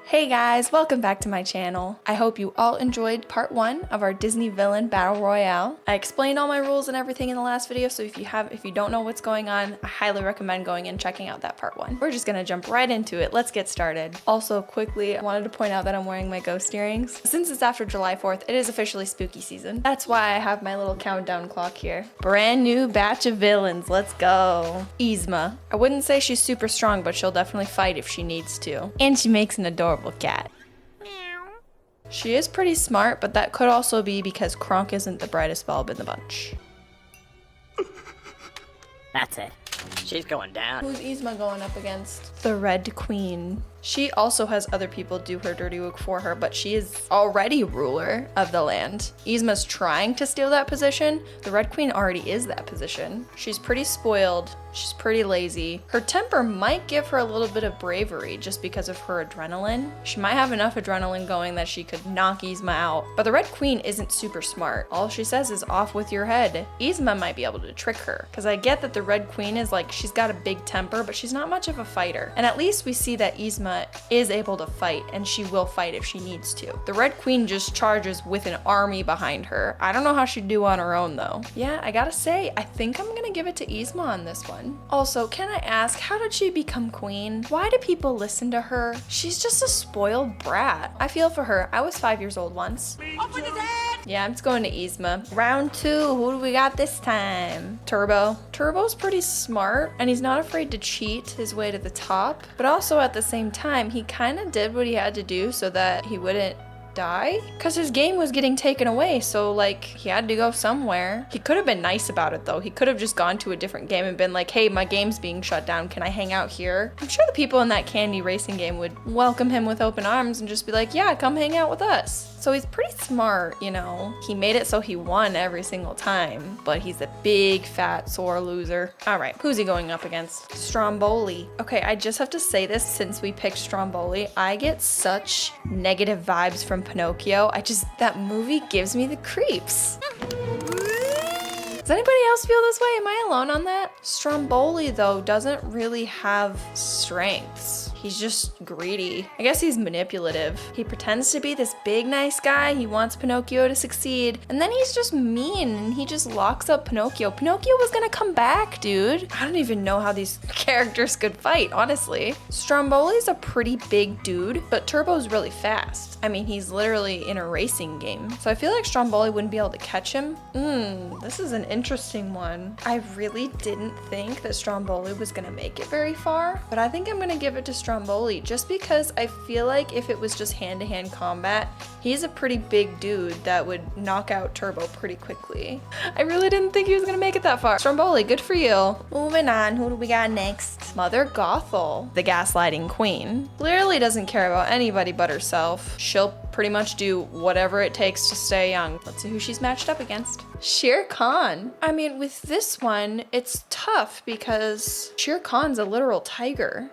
Hey guys, welcome back to my channel. I hope you all enjoyed part 1 of our Disney Villain Battle Royale. I explained all my rules and everything in the last video, so if you don't know what's going on, I highly recommend going and checking out that part 1. We're just gonna jump right into it. Let's get started. Also, quickly, I wanted to point out that I'm wearing my ghost earrings. Since it's after July 4th, it is officially spooky season. That's why I have my little countdown clock here. Brand new batch of villains, let's go. Yzma. I wouldn't say she's super strong, but she'll definitely fight if she needs to. And she makes an adorable cat. She is pretty smart, but that could also be because Kronk isn't the brightest bulb in the bunch. That's it. She's going down. Who's Yzma going up against? The Red Queen. She also has other people do her dirty work for her, but she is already ruler of the land. Yzma's trying to steal that position. The Red Queen already is that position. She's pretty spoiled. She's pretty lazy. Her temper might give her a little bit of bravery just because of her adrenaline. She might have enough adrenaline going that she could knock Yzma out. But the Red Queen isn't super smart. All she says is off with your head. Yzma might be able to trick her. Because I get that the Red Queen is like, she's got a big temper, but she's not much of a fighter. And at least we see that Yzma is able to fight, and she will fight if she needs to. The Red Queen just charges with an army behind her. I don't know how she'd do on her own though. Yeah, I gotta say, I think I'm gonna give it to Yzma on this one. Also, can I ask, how did she become queen? Why do people listen to her? She's just a spoiled brat. I feel for her. I was 5 years old once. Up with his head! Yeah, it's going to Yzma. Round 2, who do we got this time? Turbo. Turbo's pretty smart, and he's not afraid to cheat his way to the top, but also at the same time, he kind of did what he had to do so that he wouldn't die, because his game was getting taken away, so like he had to go somewhere. He could have been nice about it though. He could have just gone to a different game and been like, hey, my game's being shut down, can I hang out here? I'm sure the people in that candy racing game would welcome him with open arms and just be like, yeah, come hang out with us. So he's pretty smart, you know. He made it so he won every single time, but he's a big fat sore loser. All right, who's he going up against? Stromboli. Okay, I just have to say this, since we picked Stromboli, I get such negative vibes from Pinocchio. That movie gives me the creeps. Does anybody else feel this way? Am I alone on that? Stromboli though doesn't really have strengths. He's just greedy. I guess he's manipulative. He pretends to be this big nice guy. He wants Pinocchio to succeed. And then he's just mean and he just locks up Pinocchio. Pinocchio was gonna come back, dude. I don't even know how these characters could fight, honestly. Stromboli's a pretty big dude, but Turbo's really fast. I mean, he's literally in a racing game. So I feel like Stromboli wouldn't be able to catch him. This is an interesting one. I really didn't think that Stromboli was gonna make it very far, but I think I'm gonna give it to Stromboli just because I feel like if it was just hand-to-hand combat, he's a pretty big dude that would knock out Turbo pretty quickly. I really didn't think he was gonna make it that far. Stromboli, good for you. Moving on, who do we got next? Mother Gothel, the gaslighting queen. Clearly doesn't care about anybody but herself. She'll pretty much do whatever it takes to stay young. Let's see who she's matched up against. Shere Khan. I mean, with this one, it's tough because Shere Khan's a literal tiger.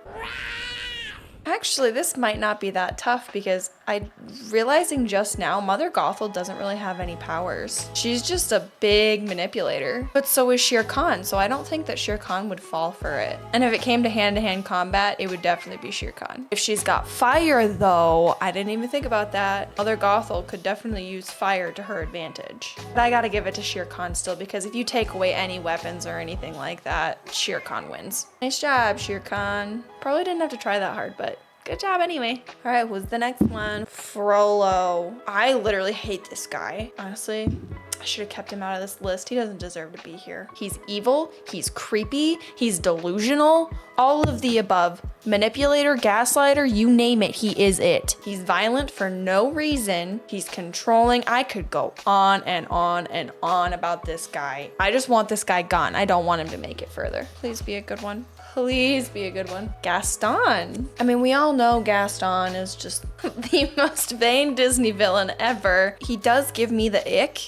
Actually, this might not be that tough because I'm realizing just now, Mother Gothel doesn't really have any powers. She's just a big manipulator. But so is Shere Khan, so I don't think that Shere Khan would fall for it. And if it came to hand-to-hand combat, it would definitely be Shere Khan. If she's got fire though, I didn't even think about that. Mother Gothel could definitely use fire to her advantage. But I gotta give it to Shere Khan still, because if you take away any weapons or anything like that, Shere Khan wins. Nice job, Shere Khan. Probably didn't have to try that hard, but good job anyway. All right, who's the next one? Frollo. I literally hate this guy. Honestly, I should have kept him out of this list. He doesn't deserve to be here. He's evil, he's creepy, he's delusional, all of the above. Manipulator, gaslighter, you name it, he is it. He's violent for no reason. He's controlling. I could go on and on and on about this guy. I just want this guy gone. I don't want him to make it further. Please be a good one. Please be a good one. Gaston. I mean, we all know Gaston is just the most vain Disney villain ever. He does give me the ick,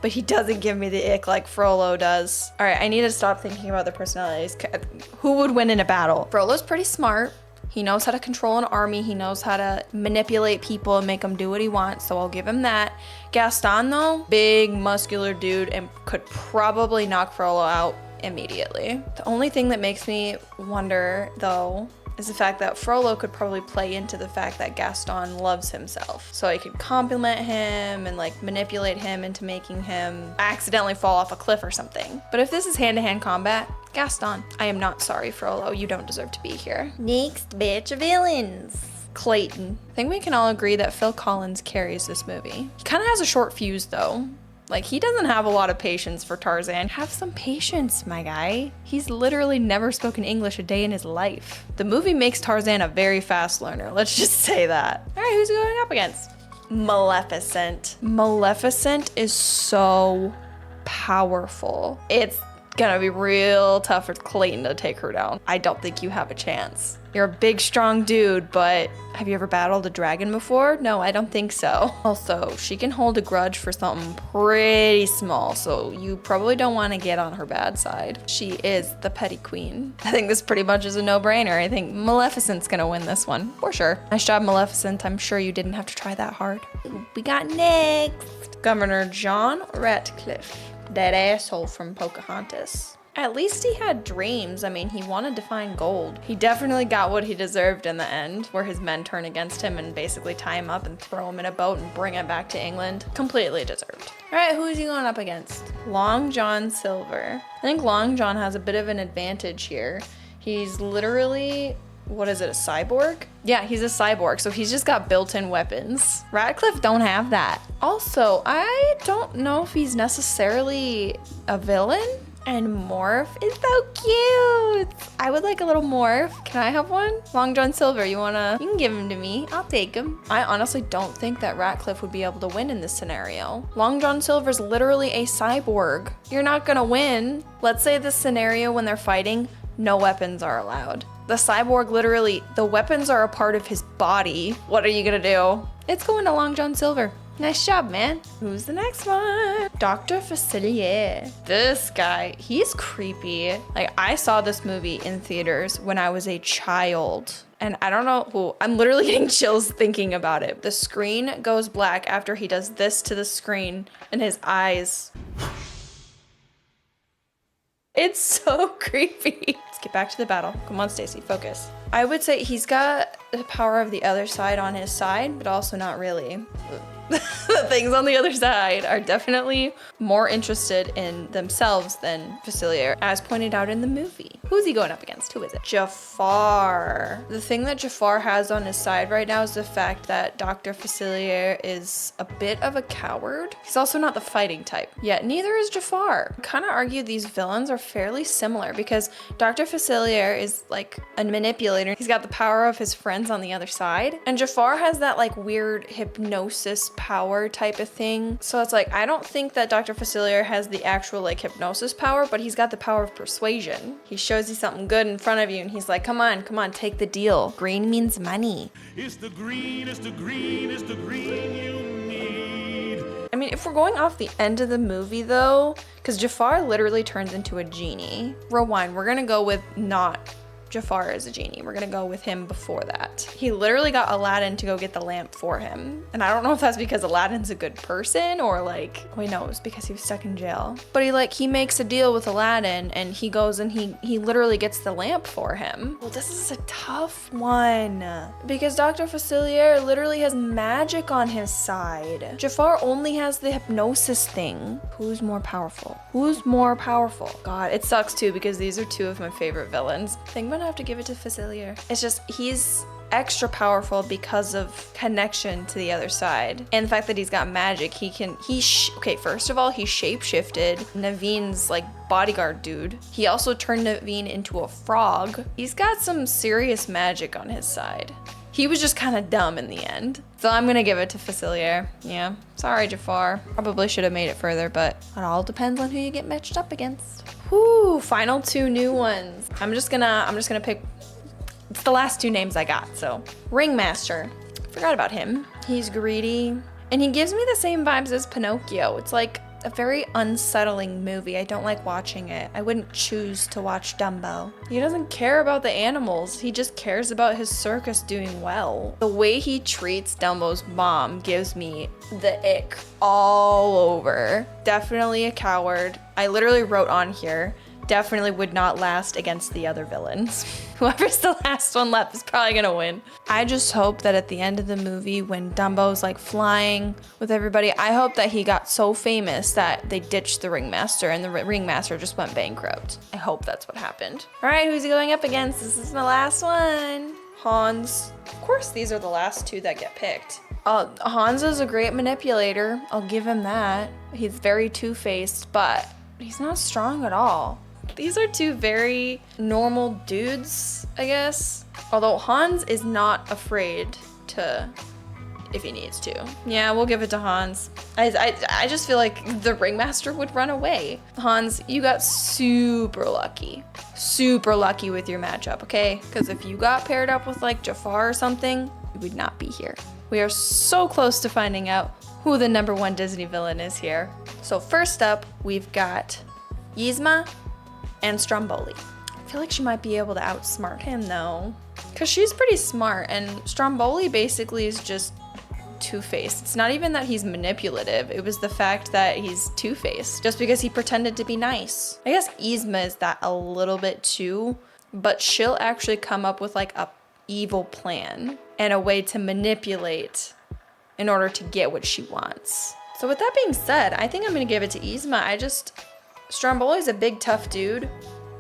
but he doesn't give me the ick like Frollo does. All right, I need to stop thinking about the personalities. Who would win in a battle? Frollo's pretty smart. He knows how to control an army. He knows how to manipulate people and make them do what he wants, so I'll give him that. Gaston though, big muscular dude and could probably knock Frollo out immediately. The only thing that makes me wonder though is the fact that Frollo could probably play into the fact that Gaston loves himself. So he could compliment him and like manipulate him into making him accidentally fall off a cliff or something. But if this is hand-to-hand combat, Gaston, I am not sorry, Frollo. You don't deserve to be here. Next batch of villains. Clayton. I think we can all agree that Phil Collins carries this movie. He kind of has a short fuse though. Like, he doesn't have a lot of patience for Tarzan. Have some patience, my guy. He's literally never spoken English a day in his life. The movie makes Tarzan a very fast learner. Let's just say that. All right, who's he going up against? Maleficent. Maleficent is so powerful. It's gonna be real tough for Clayton to take her down. I don't think you have a chance. You're a big, strong dude, but have you ever battled a dragon before? No, I don't think so. Also, she can hold a grudge for something pretty small, so you probably don't want to get on her bad side. She is the petty queen. I think this pretty much is a no-brainer. I think Maleficent's gonna win this one, for sure. Nice job, Maleficent. I'm sure you didn't have to try that hard. We got next. Governor John Ratcliffe. That asshole from Pocahontas. At least he had dreams. I mean, he wanted to find gold. He definitely got what he deserved in the end, where his men turn against him and basically tie him up and throw him in a boat and bring him back to England. Completely deserved. All right, who is he going up against? Long John Silver. I think Long John has a bit of an advantage here. He's literally, what is it, a cyborg? Yeah, he's a cyborg, so he's just got built-in weapons. Radcliffe don't have that. Also, I don't know if he's necessarily a villain. And Morph is so cute. I would like a little Morph. Can I have one? Long John Silver, you can give him to me. I'll take him. I honestly don't think that Ratcliffe would be able to win in this scenario. Long John Silver's literally a cyborg. You're not gonna win. Let's say this scenario when they're fighting, no weapons are allowed. The cyborg literally, the weapons are a part of his body. What are you gonna do? It's going to Long John Silver. Nice job, man. Who's the next one? Dr. Facilier. This guy, he's creepy. Like, I saw this movie in theaters when I was a child. And I don't know who, I'm literally getting chills thinking about it. The screen goes black after he does this to the screen and his eyes. It's so creepy. Let's get back to the battle. Come on, Stacey, focus. I would say he's got the power of the other side on his side, but also not really. The things on the other side are definitely more interested in themselves than Facilier, as pointed out in the movie. Who's he going up against? Who is it? Jafar. The thing that Jafar has on his side right now is the fact that Dr. Facilier is a bit of a coward. He's also not the fighting type, yet neither is Jafar. I kind of argue these villains are fairly similar because Dr. Facilier is like a manipulator. He's got the power of his friends on the other side, and Jafar has that like weird hypnosis power type of thing. So it's like, I don't think that Dr. Facilier has the actual like hypnosis power, but he's got the power of persuasion. He shows you something good in front of you and he's like, come on, take the deal. Green means money. It's the green, it's the green, it's the green you need. I mean, if we're going off the end of the movie though, because Jafar literally turns into a genie. Rewind, we're gonna go with not Jafar as a genie. We're gonna go with him before that. He literally got Aladdin to go get the lamp for him. And I don't know if that's because Aladdin's a good person or like, wait, no, it was because he was stuck in jail. But he makes a deal with Aladdin and he goes and he literally gets the lamp for him. Well, this is a tough one because Dr. Facilier literally has magic on his side. Jafar only has the hypnosis thing. Who's more powerful? Who's more powerful? God, it sucks too because these are two of my favorite villains. I think I'm gonna have to give it to Facilier. It's just, he's extra powerful because of connection to the other side. And the fact that he's got magic, okay, first of all, he shapeshifted Naveen's like bodyguard dude. He also turned Naveen into a frog. He's got some serious magic on his side. He was just kind of dumb in the end. So I'm gonna give it to Facilier. Yeah, sorry Jafar. Probably should have made it further, but it all depends on who you get matched up against. Whoo, final two new ones. I'm just gonna pick, it's the last two names I got, so. Ringmaster, forgot about him. He's greedy, and he gives me the same vibes as Pinocchio. It's like a very unsettling movie. I don't like watching it. I wouldn't choose to watch Dumbo. He doesn't care about the animals. He just cares about his circus doing well. The way he treats Dumbo's mom gives me the ick all over. Definitely a coward. I literally wrote on here, definitely would not last against the other villains. Whoever's the last one left is probably gonna win. I just hope that at the end of the movie, when Dumbo's like flying with everybody, I hope that he got so famous that they ditched the ringmaster and the ringmaster just went bankrupt. I hope that's what happened. All right, who's he going up against? This is the last one. Hans. Of course, these are the last two that get picked. Hans is a great manipulator. I'll give him that. He's very two-faced, but he's not strong at all. These are two very normal dudes, I guess. Although Hans is not afraid to, if he needs to. Yeah, we'll give it to Hans. I just feel like the ringmaster would run away. Hans, you got super lucky. Super lucky with your matchup, okay? Because if you got paired up with like Jafar or something, you would not be here. We are so close to finding out who the #1 Disney villain is here. So first up, we've got Yzma and Stromboli. I feel like she might be able to outsmart him though, because she's pretty smart, and Stromboli basically is just two-faced. It's not even that he's manipulative, it was the fact that he's two-faced, just because he pretended to be nice. I guess Yzma is that a little bit too, but she'll actually come up with like a evil plan and a way to manipulate in order to get what she wants. So with that being said, I think I'm gonna give it to Yzma. Stromboli's a big tough dude,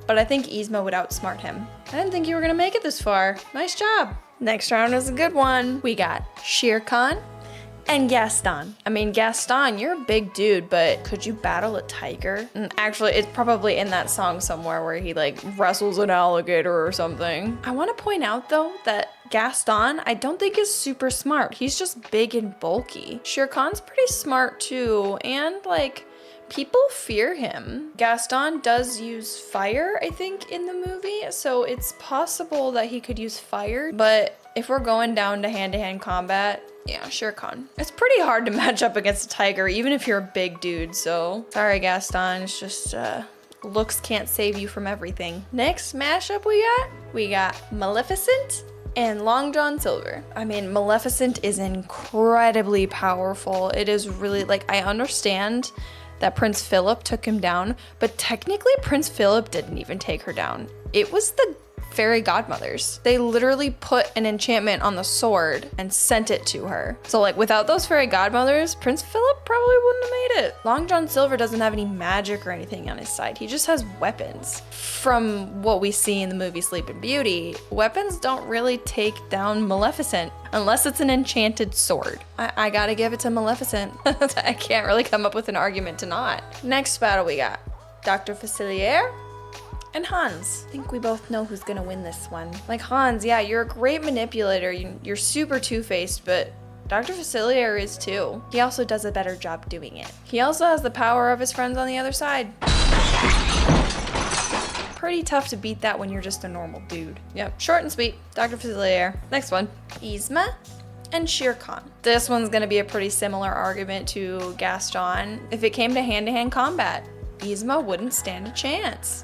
but I think Yzma would outsmart him. I didn't think you were gonna make it this far. Nice job. Next round is a good one. We got Shere Khan and Gaston. I mean, Gaston, you're a big dude, but could you battle a tiger? And actually, it's probably in that song somewhere where he like wrestles an alligator or something. I want to point out though that Gaston, I don't think is super smart. He's just big and bulky. Shere Khan's pretty smart too, and like, people fear him. Gaston does use fire, I think, in the movie, so it's possible that he could use fire, but if we're going down to hand-to-hand combat, yeah, Shere Khan. It's pretty hard to match up against a tiger, even if you're a big dude, so sorry, Gaston. It's just, looks can't save you from everything. Next mashup we got Maleficent and Long John Silver. I mean, Maleficent is incredibly powerful. It is really, like, I understand that Prince Philip took him down, but technically Prince Philip didn't even take her down. It was the fairy godmothers. They literally put an enchantment on the sword and sent it to her. So like, without those fairy godmothers, Prince Philip probably wouldn't have made it. Long John Silver doesn't have any magic or anything on his side. He just has weapons. From what we see in the movie Sleeping Beauty, weapons don't really take down Maleficent unless it's an enchanted sword. I gotta give it to Maleficent. I can't really come up with an argument to not. Next battle we got Dr. Facilier and Hans. I think we both know who's gonna win this one. Like, Hans, yeah, you're a great manipulator. You're super two-faced, but Dr. Facilier is too. He also does a better job doing it. He also has the power of his friends on the other side. Pretty tough to beat that when you're just a normal dude. Yep, short and sweet. Dr. Facilier. Next one. Yzma and Shere Khan. This one's gonna be a pretty similar argument to Gaston. If it came to hand-to-hand combat, Yzma wouldn't stand a chance.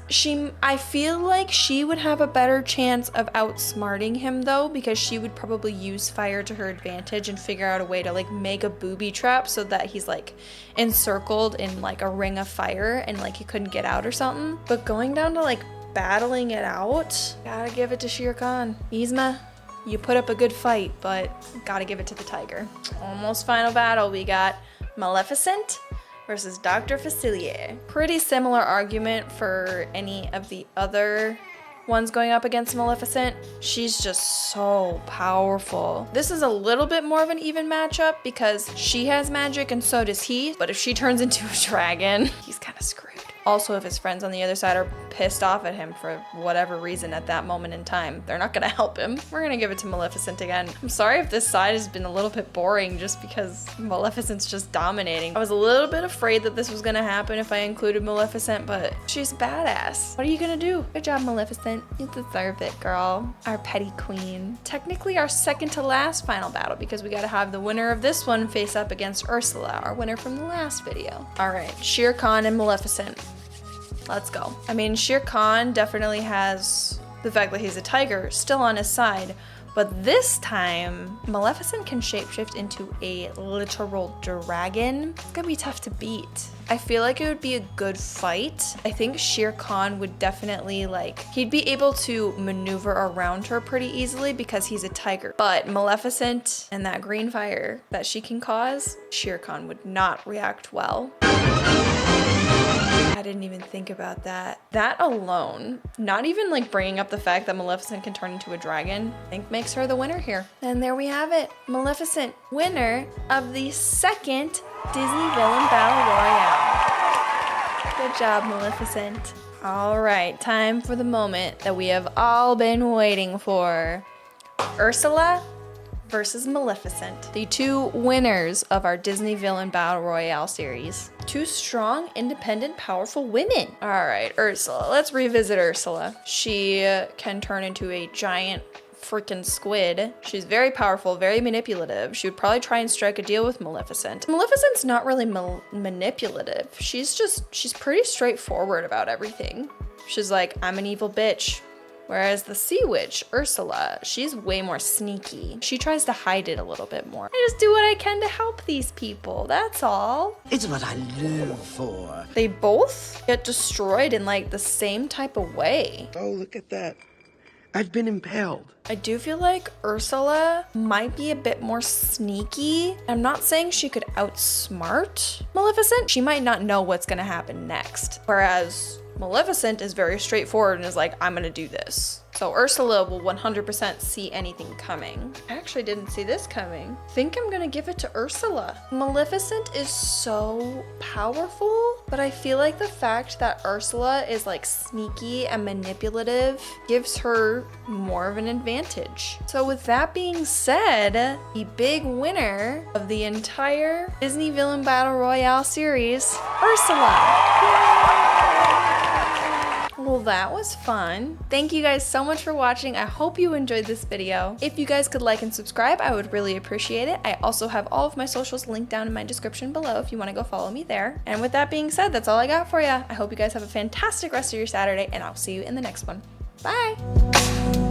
I feel like she would have a better chance of outsmarting him though, because she would probably use fire to her advantage and figure out a way to like make a booby trap so that he's like encircled in like a ring of fire and like he couldn't get out or something. But going down to like battling it out, gotta give it to Shere Khan. Yzma, you put up a good fight, but gotta give it to the tiger. Almost final battle, we got Maleficent versus Dr. Facilier. Pretty similar argument for any of the other ones going up against Maleficent. She's just so powerful. This is a little bit more of an even matchup because she has magic and so does he, but if she turns into a dragon, he's kind of screwed. Also, if his friends on the other side are pissed off at him for whatever reason at that moment in time, they're not gonna help him. We're gonna give it to Maleficent again. I'm sorry if this side has been a little bit boring just because Maleficent's just dominating. I was a little bit afraid that this was gonna happen if I included Maleficent, but she's badass. What are you gonna do? Good job, Maleficent. You deserve it, girl. Our petty queen. Technically our second to last final battle because we gotta have the winner of this one face up against Ursula, our winner from the last video. All right, Shere Khan and Maleficent. Let's go. I mean, Shere Khan definitely has the fact that he's a tiger still on his side, But this time, Maleficent can shapeshift into a literal dragon. It's gonna be tough to beat. I feel like it would be a good fight. I think Shere Khan would definitely he'd be able to maneuver around her pretty easily because he's a tiger. But Maleficent and that green fire that she can cause, Shere Khan would not react well. I didn't even think about that. That alone, not even bringing up the fact that Maleficent can turn into a dragon, I think makes her the winner here. And there we have it. Maleficent, winner of the second Disney Villain Battle Royale. Good job, Maleficent. All right, time for the moment that we have all been waiting for. Ursula versus Maleficent, the two winners of our Disney Villain Battle Royale series. Two strong, independent, powerful women. All right, Ursula. Let's revisit Ursula. She can turn into a giant freaking squid. She's very powerful, very manipulative. She would probably try and strike a deal with Maleficent. Maleficent's not really manipulative. She's pretty straightforward about everything. She's like, I'm an evil bitch. Whereas the Sea Witch, Ursula, she's way more sneaky. She tries to hide it a little bit more. I just do what I can to help these people, that's all. It's what I live for. They both get destroyed in the same type of way. Oh, look at that. I've been impaled. I do feel like Ursula might be a bit more sneaky. I'm not saying she could outsmart Maleficent. She might not know what's gonna happen next. Whereas Maleficent is very straightforward and is like, I'm gonna do this. So Ursula will 100% see anything coming. I actually didn't see this coming. I think I'm gonna give it to Ursula. Maleficent is so powerful, but I feel like the fact that Ursula is sneaky and manipulative gives her more of an advantage. So with that being said, the big winner of the entire Disney Villain Battle Royale series, Ursula. Yay! Well, that was fun. Thank you guys so much for watching. I hope you enjoyed this video. If you guys could like and subscribe, I would really appreciate it. I also have all of my socials linked down in my description below if you want to go follow me there. And with that being said, that's all I got for you. I hope you guys have a fantastic rest of your Saturday, and I'll see you in the next one. Bye!